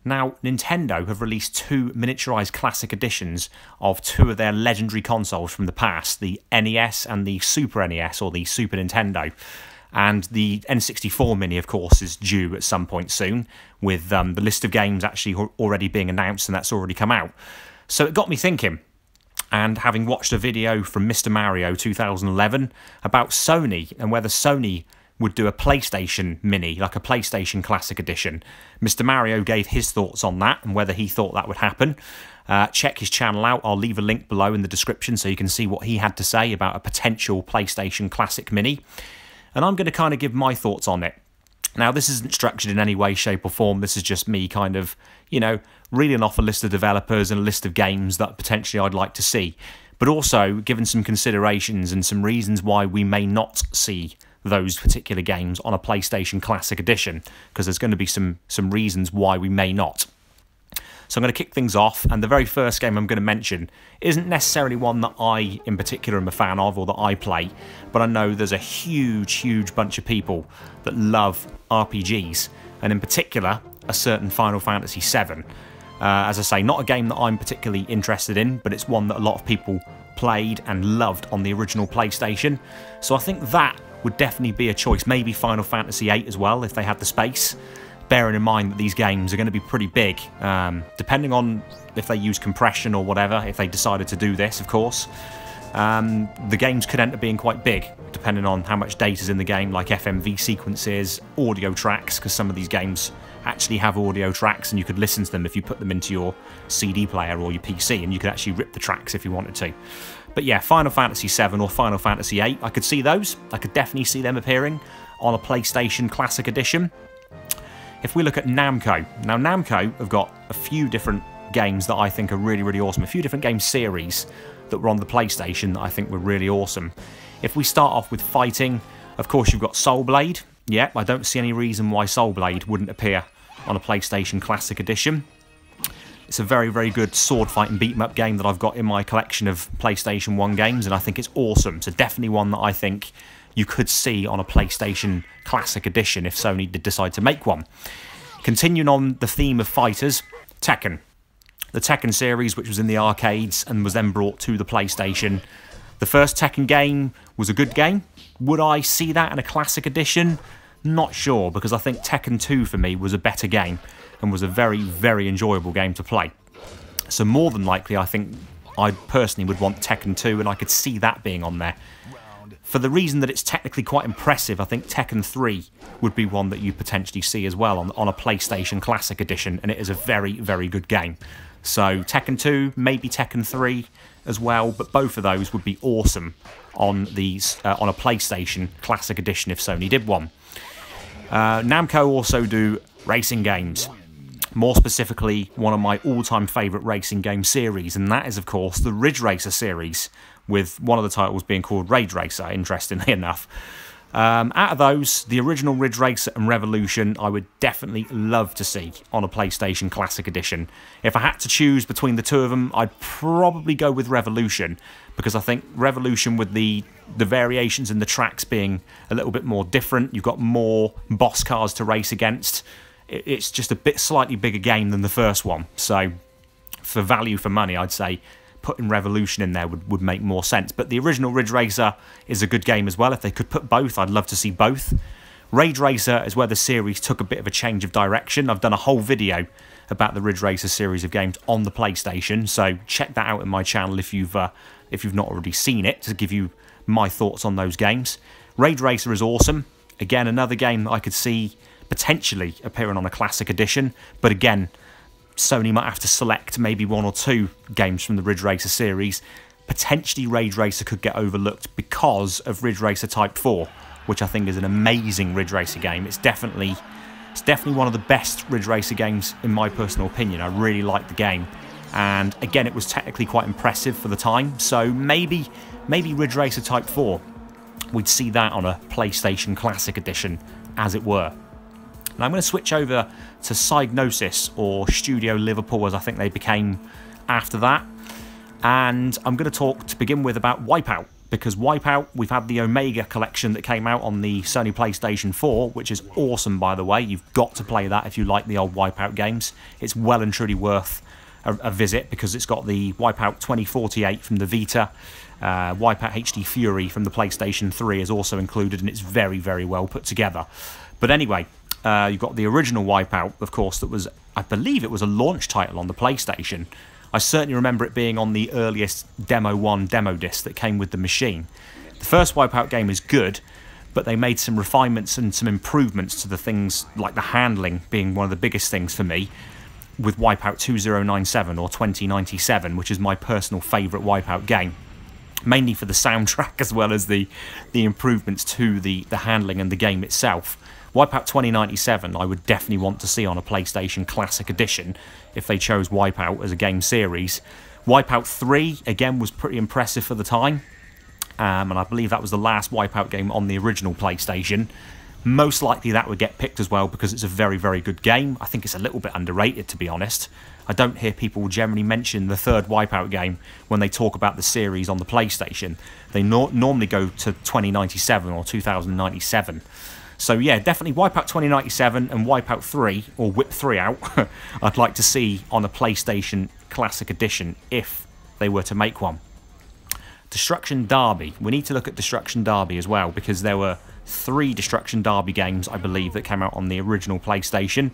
Now, Nintendo have released two miniaturized classic editions of two of their legendary consoles from the past, the NES and the Super NES, or the Super Nintendo. And the N64 Mini, of course, is due at some point soon, with the list of games actually already being announced, and that's already come out. So it got me thinking, and having watched a video from Mr. Mario 2011 about Sony and whether Sony would do a PlayStation Mini, like a PlayStation Classic Edition. Mr. Mario gave his thoughts on that and whether he thought that would happen. Check his channel out. I'll leave a link below in the description so you can see what he had to say about a potential PlayStation Classic Mini. And I'm going to kind of give my thoughts on it. Now, this isn't structured in any way, shape or form. This is just me kind of, you know, reading off a list of developers and a list of games that potentially I'd like to see. But also giving some considerations and some reasons why we may not see those particular games on a PlayStation Classic Edition, because there's going to be some reasons why we may not. So I'm going to kick things off, and the very first game I'm going to mention isn't necessarily one that I in particular am a fan of or that I play, but I know there's a huge bunch of people that love RPGs, and in particular a certain Final Fantasy VII. As I say, not a game that I'm particularly interested in, but it's one that a lot of people played and loved on the original PlayStation. So I think that would definitely be a choice. Maybe Final Fantasy VIII as well, if they had the space. Bearing in mind that these games are going to be pretty big, depending on if they use compression or whatever, if they decided to do this, of course. The games could end up being quite big, depending on how much data's in the game, like FMV sequences, audio tracks, because some of these games actually have audio tracks and you could listen to them if you put them into your CD player or your PC, and you could actually rip the tracks if you wanted to. But yeah, Final Fantasy VII or Final Fantasy VIII, I could see those. I could definitely see them appearing on a PlayStation Classic Edition. If we look at Namco, now Namco have got a few different games that I think are really awesome, a few different game series that were on the PlayStation that I think were really awesome. If we start off with fighting, of course you've got Soul Blade. Yeah, I don't see any reason why Soul Blade wouldn't appear on a PlayStation Classic Edition. It's a very good sword fight and beat 'em up game that I've got in my collection of PlayStation 1 games, and I think it's awesome. So definitely one that I think you could see on a PlayStation Classic Edition if Sony did decide to make one. Continuing on the theme of fighters, Tekken. The Tekken series, which was in the arcades and was then brought to the PlayStation. The first Tekken game was a good game. Would I see that in a Classic Edition? Not sure, because I think Tekken 2 for me was a better game and was a very enjoyable game to play. So more than likely, I think I personally would want Tekken 2, and I could see that being on there. For the reason that it's technically quite impressive, I think Tekken 3 would be one that you potentially see as well on a PlayStation Classic Edition, and it is a very good game. So Tekken 2, maybe Tekken 3 as well, but both of those would be awesome on these on a PlayStation Classic Edition if Sony did one. Namco also do racing games. More specifically, one of my all-time favourite racing game series, and that is, of course, the Ridge Racer series, with one of the titles being called Rage Racer, interestingly enough. Out of those, the original Ridge Racer and Revolution, I would definitely love to see on a PlayStation Classic Edition. If I had to choose between the two of them, I'd probably go with Revolution, because I think Revolution, with the variations in the tracks being a little bit more different, you've got more boss cars to race against. It's just a bit slightly bigger game than the first one. So for value for money, I'd say putting Revolution in there would make more sense. But the original Ridge Racer is a good game as well. If they could put both, I'd love to see both. Rage Racer is where the series took a bit of a change of direction. I've done a whole video about the Ridge Racer series of games on the PlayStation, so check that out in my channel if you've not already seen it, to give you my thoughts on those games. Rage Racer is awesome. Again, another game that I could see potentially appearing on a Classic Edition, but again, Sony might have to select maybe one or two games from the Ridge Racer series. Potentially Rage Racer could get overlooked because of Ridge Racer Type 4, which I think is an amazing Ridge Racer game. It's definitely one of the best Ridge Racer games in my personal opinion. I really like the game, and again, it was technically quite impressive for the time. So maybe Ridge Racer Type 4, we'd see that on a PlayStation Classic Edition, as it were. Now I'm going to switch over to Psygnosis, or Studio Liverpool as I think they became after that. And I'm going to talk to begin with about Wipeout, because Wipeout, we've had the Omega collection that came out on the Sony PlayStation 4, which is awesome, by the way. You've got to play that if you like the old Wipeout games. It's well and truly worth a visit, because it's got the Wipeout 2048 from the Vita. Wipeout HD Fury from the PlayStation 3 is also included, and it's very, very well put together. But anyway, you've got the original Wipeout, of course, that was, I believe it was a launch title on the PlayStation. I certainly remember it being on the earliest Demo 1 demo disc that came with the machine. The first Wipeout game is good, but they made some refinements and some improvements to the things, like the handling being one of the biggest things for me, with Wipeout 2097 or 2097, which is my personal favourite Wipeout game. Mainly for the soundtrack as well as the improvements to the handling and the game itself. Wipeout 2097 I would definitely want to see on a PlayStation Classic Edition if they chose Wipeout as a game series. Wipeout 3, again, was pretty impressive for the time. And I believe that was the last Wipeout game on the original PlayStation. Most likely that would get picked as well, because it's a very, very good game. I think it's a little bit underrated, to be honest. I don't hear people generally mention the third Wipeout game when they talk about the series on the PlayStation. They normally go to 2097 or 2097. So yeah, definitely Wipeout 2097 and Wipeout 3, or Whip 3 out, I'd like to see on a PlayStation Classic Edition if they were to make one. Destruction Derby. We need to look at Destruction Derby as well, because there were 3 Destruction Derby games, I believe, that came out on the original PlayStation.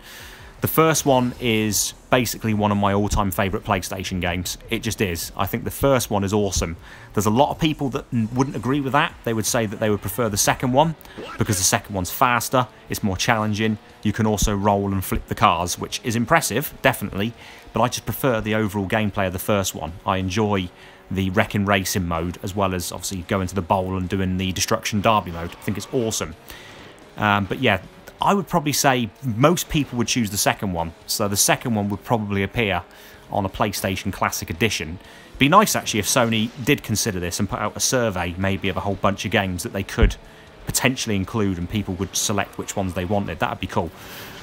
The first one is basically one of my all-time favourite PlayStation games. It just is. I think the first one is awesome. There's a lot of people that wouldn't agree with that. They would say that they would prefer the second one, because the second one's faster, it's more challenging, you can also roll and flip the cars, which is impressive, definitely, but I just prefer the overall gameplay of the first one. I enjoy the wrecking racing mode, as well as obviously going to the bowl and doing the Destruction Derby mode. I think it's awesome. But yeah, I would probably say most people would choose the second one, so the second one would probably appear on a PlayStation Classic Edition. It'd be nice actually if Sony did consider this and put out a survey, maybe of a whole bunch of games that they could potentially include, and people would select which ones they wanted. That'd be cool.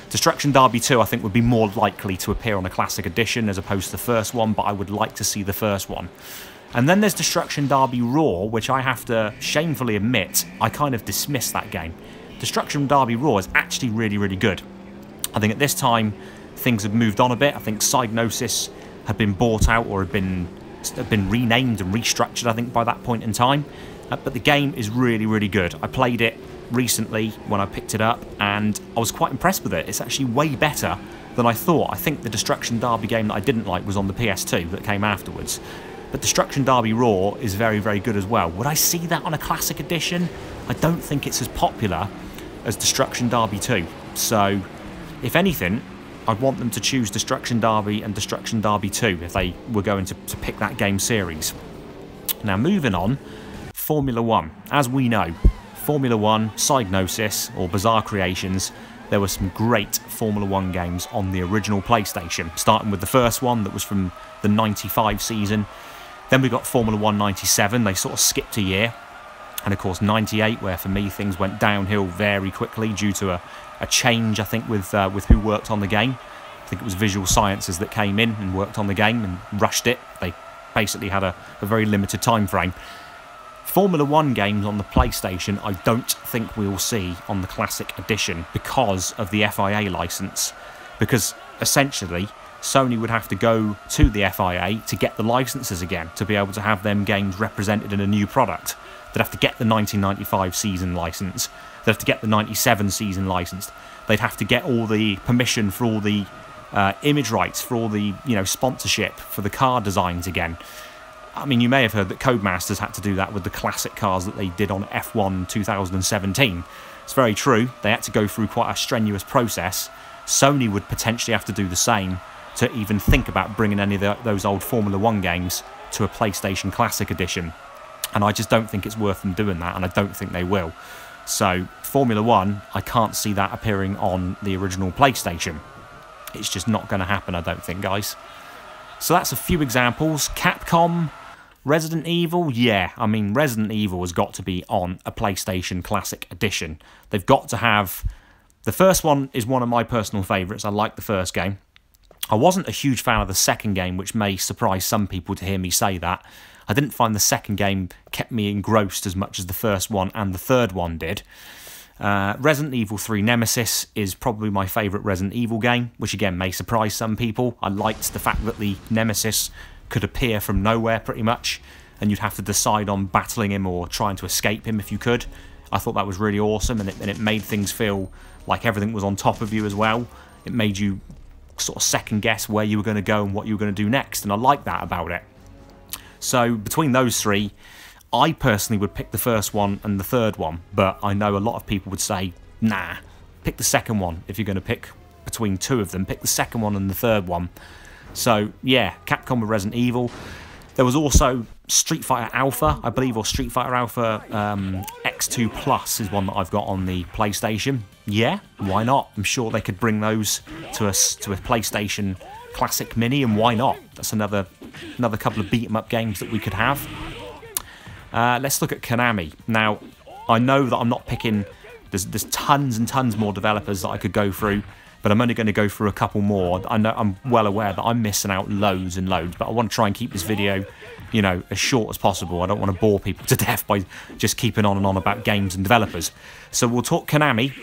Destruction Derby 2 I think would be more likely to appear on a Classic Edition as opposed to the first one, but I would like to see the first one. And then there's Destruction Derby Raw, which I have to shamefully admit, I kind of dismissed that game. Destruction Derby Raw is actually really, really good. I think at this time things have moved on a bit. I think Psygnosis had been bought out, or had been renamed and restructured, I think, by that point in time. But the game is really, really good. I played it recently when I picked it up, and I was quite impressed with it. It's actually way better than I thought. I think the Destruction Derby game that I didn't like was on the PS2 that came afterwards. But Destruction Derby Raw is very, very good as well. Would I see that on a Classic Edition? I don't think it's as popular as Destruction Derby 2. So, if anything, I'd want them to choose Destruction Derby and Destruction Derby 2 if they were going to pick that game series. Now, moving on, Formula 1. As we know, Formula 1, Psygnosis, or Bizarre Creations, there were some great Formula 1 games on the original PlayStation, starting with the first one that was from the 95 season. Then we got Formula 1 97, they sort of skipped a year. And of course 98, where for me things went downhill very quickly due to a change, I think, with who worked on the game. I think it was Visual Sciences that came in and worked on the game and rushed it. They basically had a very limited time frame. Formula 1 games on the PlayStation I don't think we'll see on the Classic Edition because of the FIA license. Because essentially Sony would have to go to the FIA to get the licenses again to be able to have them games represented in a new product. They'd have to get the 1995 season license. They'd have to get the 97 season licensed. They'd have to get all the permission for all the image rights, for all the sponsorship for the car designs again. I mean, you may have heard that Codemasters had to do that with the classic cars that they did on F1 2017. It's very true. They had to go through quite a strenuous process. Sony would potentially have to do the same to even think about bringing any of those old Formula 1 games to a PlayStation Classic Edition. And I just don't think it's worth them doing that, and I don't think they will. So, Formula 1, I can't see that appearing on the original PlayStation. It's just not going to happen, I don't think, guys. So that's a few examples. Capcom, Resident Evil, yeah. I mean, Resident Evil has got to be on a PlayStation Classic Edition. They've got to have... The first one is one of my personal favourites. I like the first game. I wasn't a huge fan of the second game, which may surprise some people to hear me say that. I didn't find the second game kept me engrossed as much as the first one and the third one did. Resident Evil 3 Nemesis is probably my favourite Resident Evil game, which again may surprise some people. I liked the fact that the Nemesis could appear from nowhere pretty much, and you'd have to decide on battling him or trying to escape him if you could. I thought that was really awesome, and it made things feel like everything was on top of you as well. It made you sort of second guess where you were going to go and what you were going to do next, and I like that about it. So between those three, I personally would pick the first one and the third one, but I know a lot of people would say, nah, pick the second one. If you're going to pick between two of them, pick the second one and the third one. So yeah, Capcom with Resident Evil. There was also Street Fighter Alpha, I believe, or Street Fighter Alpha X2 Plus is one that I've got on the PlayStation. Yeah, why not? I'm sure they could bring those to a PlayStation Classic Mini, and why not? That's another couple of beat-em-up games that we could have. Let's look at Konami. Now, I know that I'm not picking... There's tons and tons more developers that I could go through, but I'm only going to go through a couple more. I know I'm well aware that I'm missing out loads and loads, but I want to try and keep this video, you know, as short as possible. I don't want to bore people to death by just keeping on and on about games and developers. So we'll talk Konami,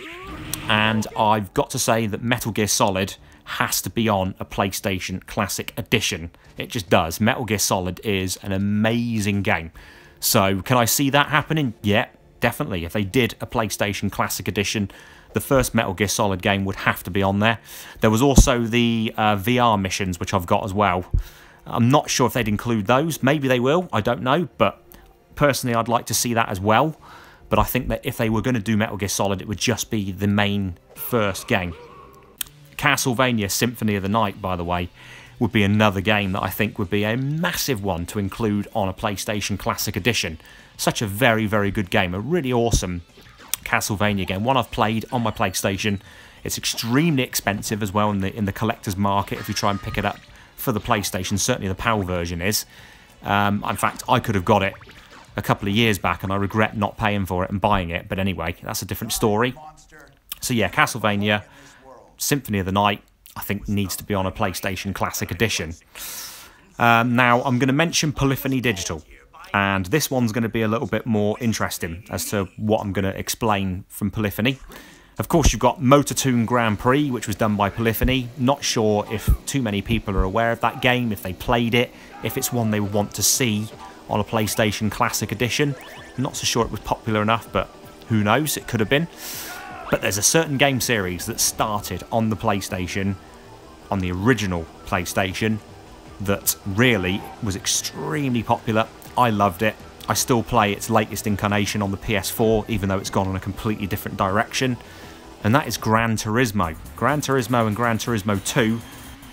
and I've got to say that Metal Gear Solid has to be on a PlayStation Classic Edition. It just does. Metal Gear Solid is an amazing game. So can I see that happening? Yeah, definitely. If they did a PlayStation Classic Edition, the first Metal Gear Solid game would have to be on there. There was also the VR missions, which I've got as well. I'm not sure if they'd include those. Maybe they will. I don't know. But personally, I'd like to see that as well. But I think that if they were going to do Metal Gear Solid, it would just be the main first game. Castlevania Symphony of the Night, by the way, would be another game that I think would be a massive one to include on a PlayStation Classic Edition. Such a very, very good game. A really awesome Castlevania game. One I've played on my PlayStation. It's extremely expensive as well in the collector's market if you try and pick it up for the PlayStation. Certainly the PAL version is. In fact, I could have got it a couple of years back and I regret not paying for it and buying it. But anyway, that's a different story. So yeah, Castlevania Symphony of the Night, I think, needs to be on a PlayStation Classic Edition. Now, I'm going to mention Polyphony Digital, and this one's going to be a little bit more interesting as to what I'm going to explain from Polyphony. Of course, you've got Motortoon Grand Prix, which was done by Polyphony. Not sure if too many people are aware of that game, if they played it, if it's one they would want to see on a PlayStation Classic Edition. I'm not so sure it was popular enough, but who knows, it could have been. But there's a certain game series that started on the PlayStation, on the original PlayStation, that really was extremely popular. I loved it. I still play its latest incarnation on the PS4, even though it's gone in a completely different direction. And that is Gran Turismo. Gran Turismo and Gran Turismo 2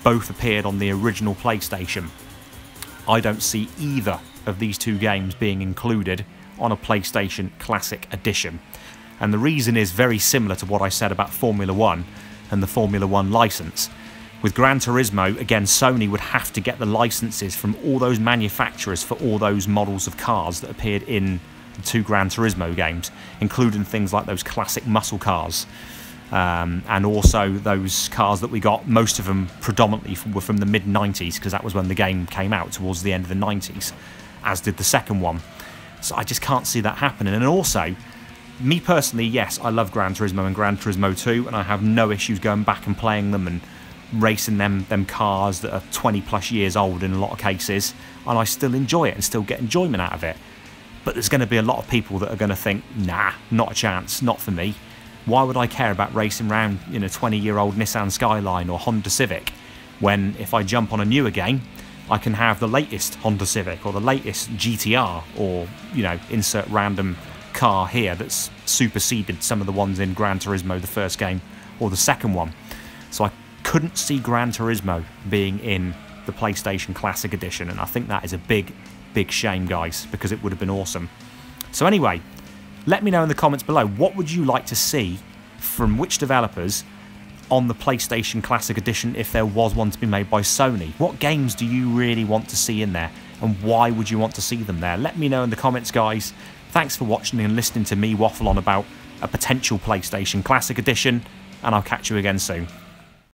both appeared on the original PlayStation. I don't see either of these two games being included on a PlayStation Classic Edition. And the reason is very similar to what I said about Formula 1 and the Formula 1 license. With Gran Turismo, again, Sony would have to get the licenses from all those manufacturers for all those models of cars that appeared in the two Gran Turismo games, including things like those classic muscle cars. And also those cars that we got, most of them predominantly were from the mid-90s, because that was when the game came out, towards the end of the 90s, as did the second one. So I just can't see that happening. And also, me personally, yes, I love Gran Turismo and Gran Turismo 2, and I have no issues going back and playing them and racing them cars that are 20 plus years old in a lot of cases, and I still enjoy it and still get enjoyment out of it. But there's going to be a lot of people that are going to think, nah, not a chance, not for me. Why would I care about racing around in a 20-year-old Nissan Skyline or Honda Civic, when if I jump on a newer game, I can have the latest Honda Civic or the latest GTR, or, you know, insert random car here that's superseded some of the ones in Gran Turismo, the first game, or the second one. So I couldn't see Gran Turismo being in the PlayStation Classic Edition, and I think that is a big, big shame, guys, because it would have been awesome. So anyway, let me know in the comments below, what would you like to see from which developers on the PlayStation Classic Edition if there was one to be made by Sony? What games do you really want to see in there, and why would you want to see them there? Let me know in the comments, guys. Thanks for watching and listening to me waffle on about a potential PlayStation Classic Edition, and I'll catch you again soon.